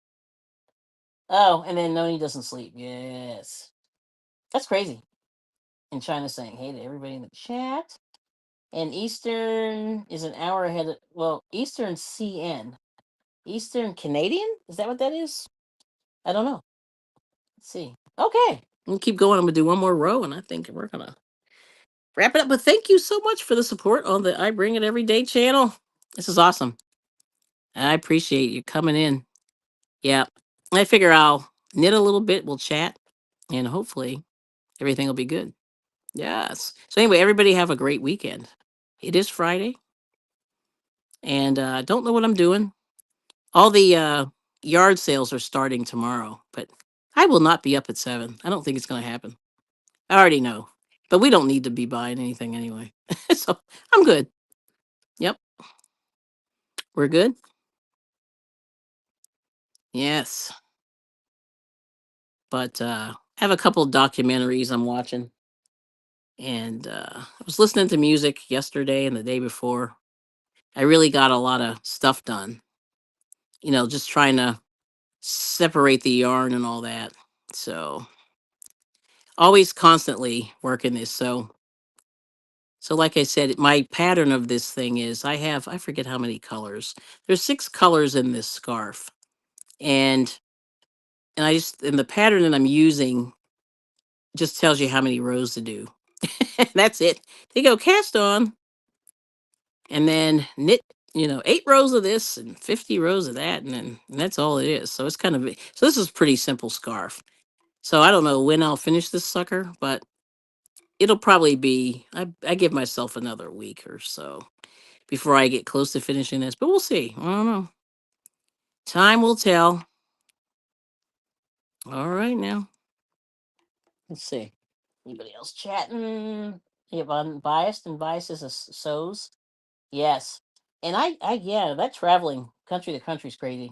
Oh, and then Noni doesn't sleep. Yes. That's crazy. And China's saying hey to everybody in the chat. And Eastern is an hour ahead of, well, Eastern CN. Eastern Canadian? Is that what that is? I don't know. Let's see. Okay. We'll keep going. I'm going to do one more row, and I think we're going to wrap it up. But thank you so much for the support on the I Bring It Every Day channel. This is awesome. I appreciate you coming in. Yeah. I figure I'll knit a little bit, we'll chat, and hopefully everything will be good. Yes. So anyway, everybody have a great weekend. It is Friday, and I don't know what I'm doing. All the yard sales are starting tomorrow, but I will not be up at 7. I don't think it's going to happen. I already know, but we don't need to be buying anything anyway. So I'm good. Yep. We're good. Yes. But I have a couple documentaries I'm watching. And I was listening to music yesterday and the day before. I really got a lot of stuff done. Just trying to separate the yarn and all that. So always constantly working this. So So, like I said, my pattern of this thing is I forget how many colors. There's 6 colors in this scarf, and and the pattern that I'm using just tells you how many rows to do. That's it. They go cast on, and then knit. 8 rows of this and 50 rows of that, and that's all it is. So it's so this is a pretty simple scarf. So I don't know when I'll finish this sucker, but it'll probably be I give myself another week or so before I get close to finishing this, but we'll see. I don't know. Time will tell. All right now. Let's see. Anybody else chatting? Yep, unbiased and biased is a so's. Yes. And yeah, that traveling country to country is crazy.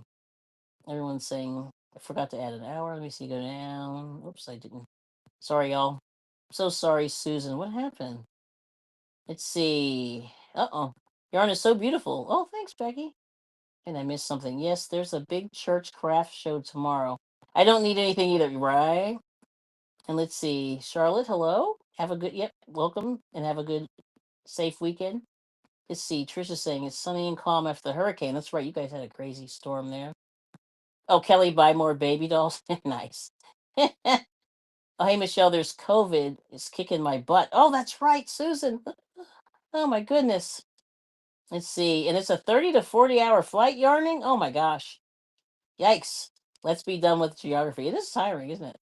Everyone's saying I forgot to add an hour. Let me see, go down. Oops, I didn't. Sorry, y'all. I'm so sorry, Susan. What happened? Let's see. Uh-oh. Yarn is so beautiful. Oh, thanks, Becky. And I missed something. Yes, there's a big church craft show tomorrow. I don't need anything either, right? And let's see. Charlotte, hello. Have a good, yep, welcome and have a good, safe weekend. Let's see. Trisha's saying it's sunny and calm after the hurricane. That's right. You guys had a crazy storm there. Oh, Kelly, buy more baby dolls. Nice. Oh, hey, Michelle, there's COVID. It's kicking my butt. Oh, that's right, Susan. Oh, my goodness. Let's see. And it's a 30 to 40 hour flight yarning. Oh, my gosh. Yikes. Let's be done with geography. It is tiring, isn't it?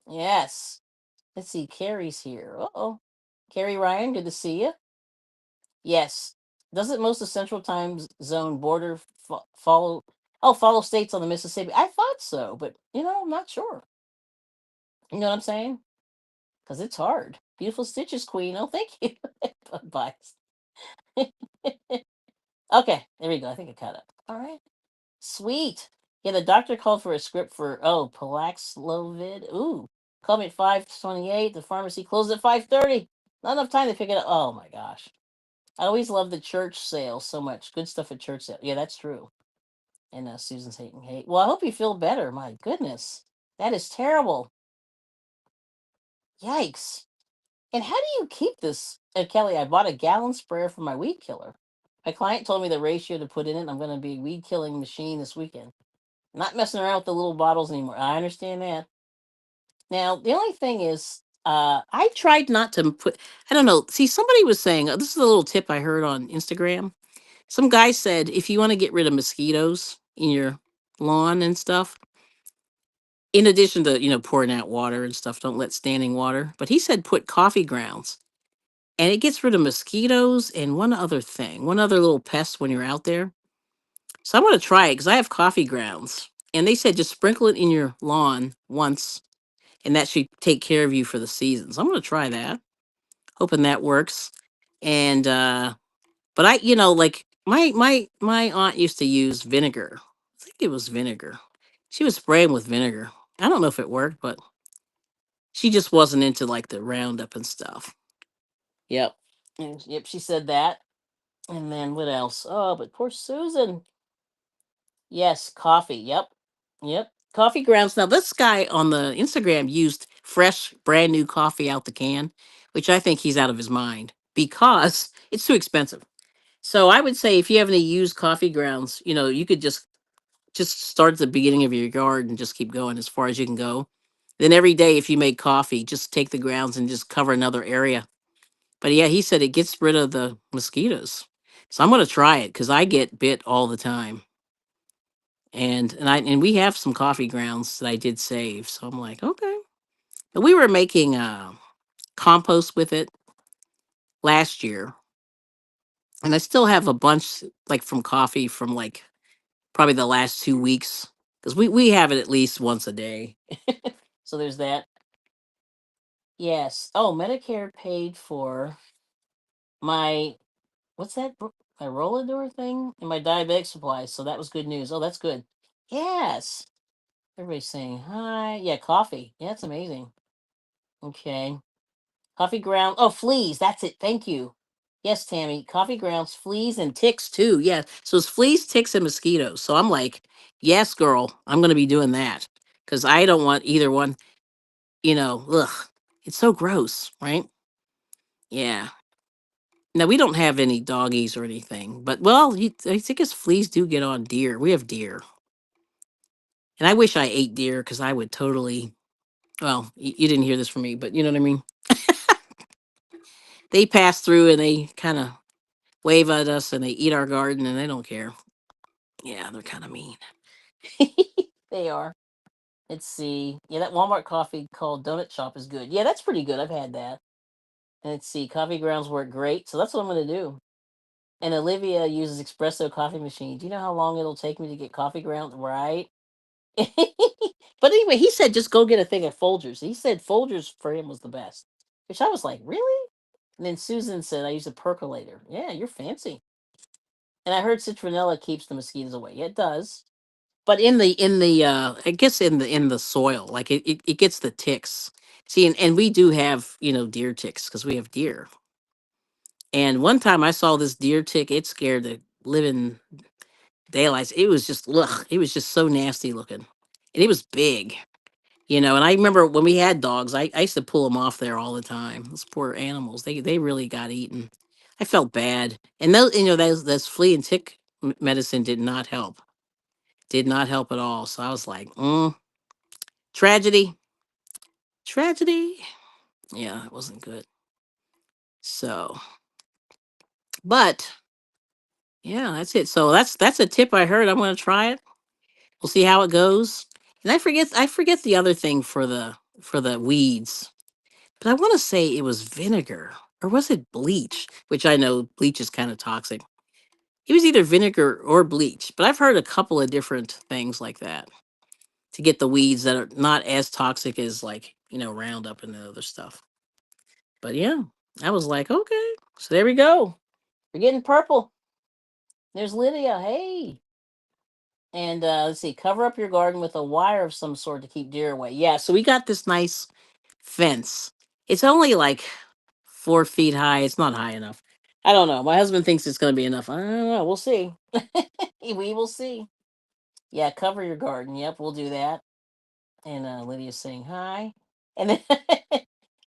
Yes. Let's see. Carrie's here. Uh-oh. Carrie Ryan, good to see you. Yes. Doesn't most of Central Time Zone border follow? Oh, follow states on the Mississippi. I thought so, but I'm not sure. You know what I'm saying? Because it's hard. Beautiful stitches, Queen. Oh, thank you. Bye. Okay, there we go. I think I caught up. All right. Sweet. Yeah, the doctor called for a script for Paxlovid. Ooh, called me at 5:28. The pharmacy closed at 5:30. Not enough time to pick it up. Oh my gosh. I always love the church sales so much. Good stuff at church sale. Yeah, that's true. And Susan's hating hate. Well, I hope you feel better. My goodness. That is terrible. Yikes. And how do you keep this? Kelly, I bought a gallon sprayer for my weed killer. My client told me the ratio to put in it. I'm going to be weed killing machine this weekend. Not messing around with the little bottles anymore. I understand that. Now, the only thing is, I tried not to put, I don't know. See, somebody was saying, this is a little tip I heard on Instagram. Some guy said, if you want to get rid of mosquitoes in your lawn and stuff, in addition to, pouring out water and stuff, don't let standing water. But he said, put coffee grounds and it gets rid of mosquitoes and one other thing, one other little pest when you're out there. So I'm going to try it because I have coffee grounds. And they said just sprinkle it in your lawn once and that should take care of you for the season. So I'm going to try that, hoping that works. And but like my aunt used to use vinegar. I think it was vinegar. She was spraying with vinegar. I don't know if it worked, but she just wasn't into like the Roundup and stuff. Yep. Yep, she said that. And then what else? Oh, but poor Susan. Yes, coffee. Yep. Yep. Coffee grounds. Now, this guy on the Instagram used fresh, brand new coffee out the can, which I think he's out of his mind because it's too expensive. So I would say if you have any used coffee grounds, you could just start at the beginning of your yard and just keep going as far as you can go. Then every day, if you make coffee, just take the grounds and just cover another area. But yeah, he said it gets rid of the mosquitoes. So I'm going to try it because I get bit all the time. And we have some coffee grounds that I did save. So I'm like, okay. But we were making compost with it last year. And I still have a bunch like from coffee from like probably the last 2 weeks. Because we have it at least once a day. So there's that. Yes. Oh, Medicare paid for my what's that? My Rollador thing and my diabetic supplies. So that was good news. Oh, that's good. Yes. Everybody's saying hi. Yeah, coffee. Yeah, it's amazing. Okay. Coffee ground. Oh, fleas. That's it. Thank you. Yes, Tammy. Coffee grounds, fleas, and ticks too. Yeah. So it's fleas, ticks, and mosquitoes. So I'm like, yes, girl. I'm going to be doing that because I don't want either one. Ugh. It's so gross, right? Yeah. Now we don't have any doggies or anything, but well, I think his fleas do get on deer. We have deer, and I wish I ate deer because I would totally. Well, you didn't hear this from me, but you know what I mean. They pass through and they kind of wave at us and they eat our garden and they don't care. Yeah, they're kind of mean. They are. Let's see. Yeah, that Walmart coffee called Donut Shop is good. Yeah, that's pretty good. I've had that. And let's see. Coffee grounds work great, so that's what I'm gonna do. And Olivia uses espresso coffee machine. Do you know how long it'll take me to get coffee grounds right? But anyway, he said just go get a thing of Folgers. He said Folgers for him was the best, which I was like, really? And then Susan said I use a percolator. Yeah, you're fancy. And I heard citronella keeps the mosquitoes away. Yeah, it does. But in the I guess in the soil, like it gets the ticks. See, and we do have, deer ticks because we have deer. And one time I saw this deer tick, it scared the living daylights. It was just ugh, it was just so nasty looking. And it was big. And I remember when we had dogs, I used to pull them off there all the time. Those poor animals, they really got eaten. I felt bad, and those those flea and tick medicine did not help at all. So I was like, tragedy, tragedy. Yeah, it wasn't good. So, but yeah, that's it. So that's a tip I heard. I'm going to try it. We'll see how it goes. And I forget the other thing for the weeds. But I want to say it was vinegar or was it bleach? Which I know bleach is kind of toxic. It was either vinegar or bleach, but I've heard a couple of different things like that to get the weeds that are not as toxic as like, Roundup and the other stuff. But yeah, I was like, okay. So there we go. We're getting purple. There's Lydia. Hey. And let's see, cover up your garden with a wire of some sort to keep deer away. Yeah, so we got this nice fence. It's only like 4 feet high. It's not high enough. I don't know. My husband thinks it's going to be enough. I don't know. We'll see. We will see. Yeah, cover your garden. Yep, we'll do that. And Lydia's saying hi. And then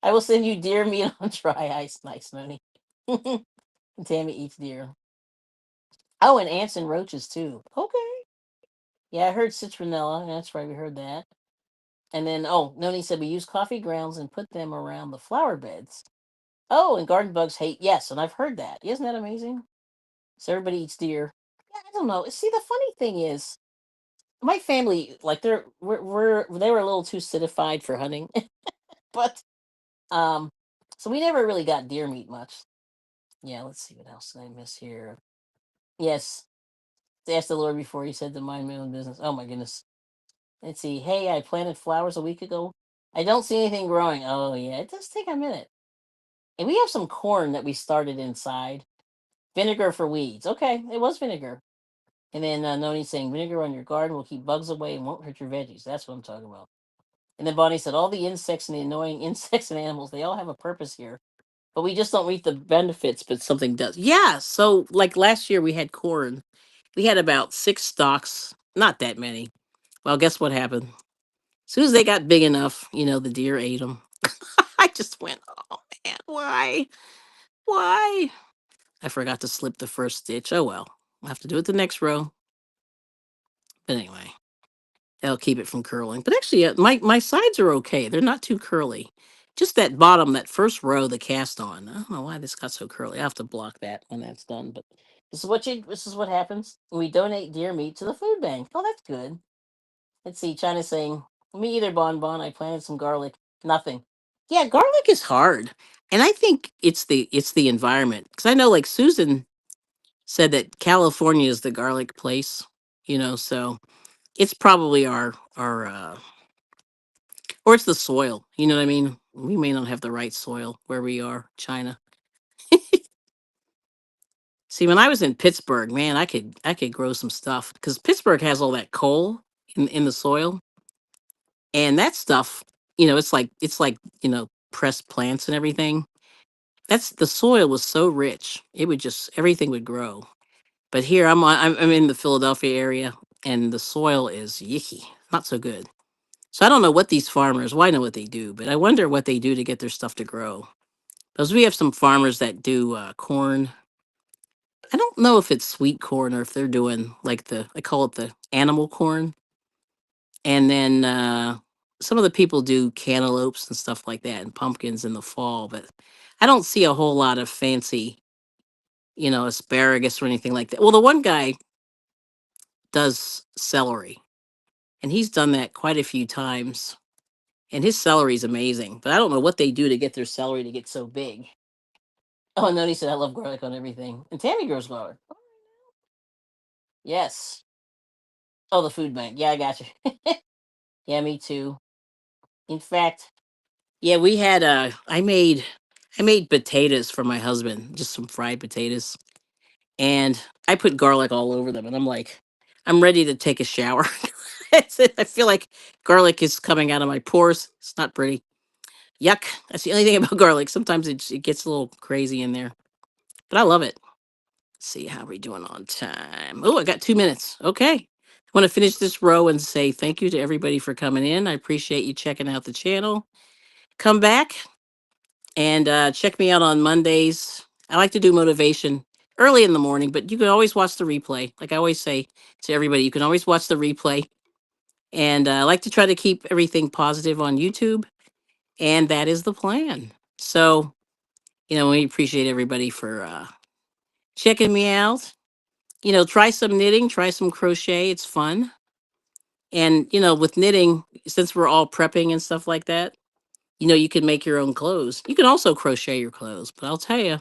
I will send you deer meat on dry ice. Nice, Mooney. Tammy eats deer. Oh, and ants and roaches too. Okay. Yeah, I heard citronella. That's right. We heard that. And then, oh, Noni said we use coffee grounds and put them around the flower beds. Oh, and garden bugs hate. Yes, and I've heard that. Isn't that amazing? So everybody eats deer. Yeah, I don't know. See, the funny thing is, my family, like, they were a little too citified for hunting, but um, so we never really got deer meat much. Yeah, let's see what else did I miss here. Yes, ask the Lord before He said to mind my own business. Oh my goodness. Let's see. Hey, I planted flowers a week ago. I don't see anything growing. Oh yeah, it does take a minute. And we have some corn that we started inside. Vinegar for weeds. Okay, it was vinegar. And then Noni saying vinegar on your garden will keep bugs away and won't hurt your veggies. That's what I'm talking about. And then Bonnie said all the insects and the annoying insects and animals, they all have a purpose here. But we just don't reap the benefits, but something does. Yeah. So like last year we had corn. We had about 6 stalks, not that many. Well, guess what happened? As soon as they got big enough, the deer ate them. I just went, oh man, why? Why? I forgot to slip the first stitch. Oh well. I'll have to do it the next row. But anyway, that'll keep it from curling. But actually, my sides are okay. They're not too curly. Just that bottom, that first row, the cast on. I don't know why this got so curly. I have to block that when that's done. But this is what happens. We donate deer meat to the food bank. Oh, that's good. Let's see. China's saying, me either, Bon. I planted some garlic. Nothing. Yeah, garlic is hard. And I think it's the environment. Because I know like Susan said that California is the garlic place, so it's probably our or it's the soil, you know what I mean? We may not have the right soil where we are, China. See, when I was in Pittsburgh, man, I could grow some stuff because Pittsburgh has all that coal in the soil, and that stuff, it's like pressed plants and everything. That's the soil was so rich, it would just everything would grow. But here I'm in the Philadelphia area, and the soil is yicky, not so good. So I don't know what these farmers. Well, I know what they do, but I wonder what they do to get their stuff to grow. Because we have some farmers that do corn. I don't know if it's sweet corn or if they're doing like I call it the animal corn. And then some of the people do cantaloupes and stuff like that and pumpkins in the fall. But I don't see a whole lot of fancy, asparagus or anything like that. Well, the one guy does celery, and he's done that quite a few times. And his celery is amazing. But I don't know what they do to get their celery to get so big. Oh, and then he said, I love garlic on everything. And Tammy grows garlic. Yes. Oh, the food bank. Yeah, I got you. Yeah, me too. In fact, yeah, we had I made potatoes for my husband, just some fried potatoes. And I put garlic all over them and I'm like, I'm ready to take a shower. I feel like garlic is coming out of my pores. It's not pretty. Yuck. That's the only thing about garlic. Sometimes it gets a little crazy in there. But I love it. See how we doing on time. Oh, I got 2 minutes. Okay. I want to finish this row and say thank you to everybody for coming in. I appreciate you checking out the channel. Come back and check me out on Mondays. I like to do motivation early in the morning, but you can always watch the replay. Like I always say to everybody, you can always watch the replay. And I like to try to keep everything positive on YouTube. And that is the plan. So, we appreciate everybody for checking me out. Try some knitting, try some crochet. It's fun. And, with knitting, since we're all prepping and stuff like that, you can make your own clothes. You can also crochet your clothes, but I'll tell you,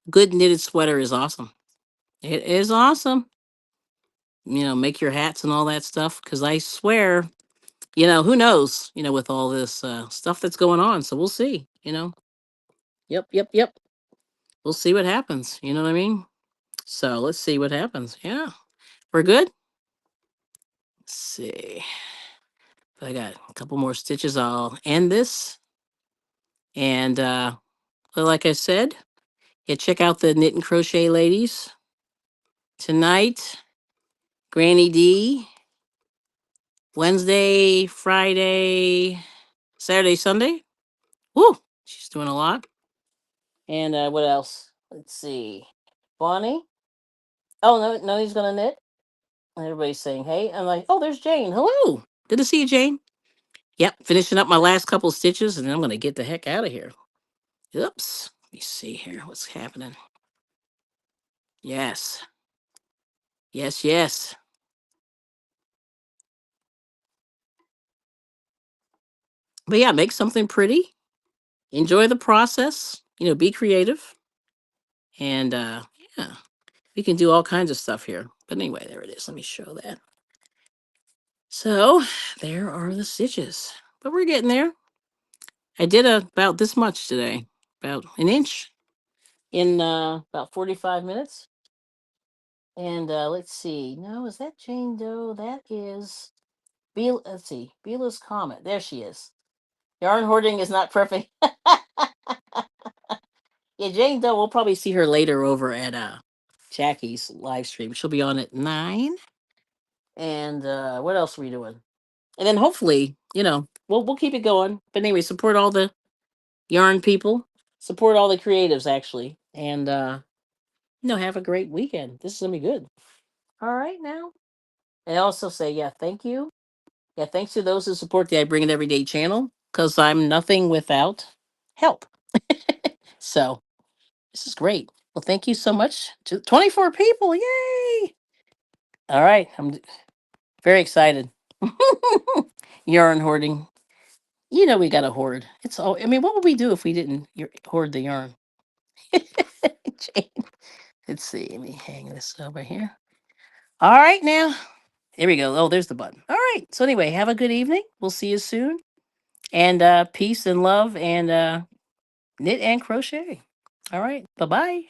good knitted sweater is awesome. It is awesome. Make your hats and all that stuff. Cause I swear, who knows, with all this stuff that's going on. So we'll see. Yep, yep, yep. We'll see what happens. You know what I mean? So let's see what happens. Yeah. We're good. Let's see. I got a couple more stitches. I'll end this. And well, like I said, yeah, check out the knit and crochet ladies tonight. Granny D, Wednesday, Friday, Saturday, Sunday. Woo! She's doing a lot. And what else? Let's see. Bonnie. Oh no, no, he's gonna knit. And everybody's saying, "Hey," I'm like, "Oh, there's Jane. Hello. Good to see you, Jane." Yep, finishing up my last couple stitches, and then I'm gonna get the heck out of here. Oops. Let me see here. What's happening? Yes. Yes, yes. But yeah, make something pretty. Enjoy the process. Be creative. And yeah, we can do all kinds of stuff here. But anyway, there it is. Let me show that. So there are the stitches. But we're getting there. I did about this much today. About an inch in about 45 minutes. And let's see. No, is that Jane Doe? That is let's see. Beela's Comet. There she is. Yarn hoarding is not perfect. Yeah, Jane Doe, we'll probably see her later over at Jackie's live stream. She'll be on at 9. And what else are we doing? And then hopefully, we'll keep it going. But anyway, support all the yarn people. Support all the creatives actually. And have a great weekend. This is gonna be good. All right now. And also say, yeah, thank you. Yeah, thanks to those who support the I Bring It Everyday channel, because I'm nothing without help. So this is great. Well, thank you so much to 24 people. Yay! All right. I'm very excited. Yarn hoarding. We got to hoard. It's all, I mean, what would we do if we didn't hoard the yarn? Jane. Let's see. Let me hang this over here. All right, now. Here we go. Oh, there's the button. All right. So, anyway, have a good evening. We'll see you soon. And peace and love and knit and crochet. All right. Bye bye.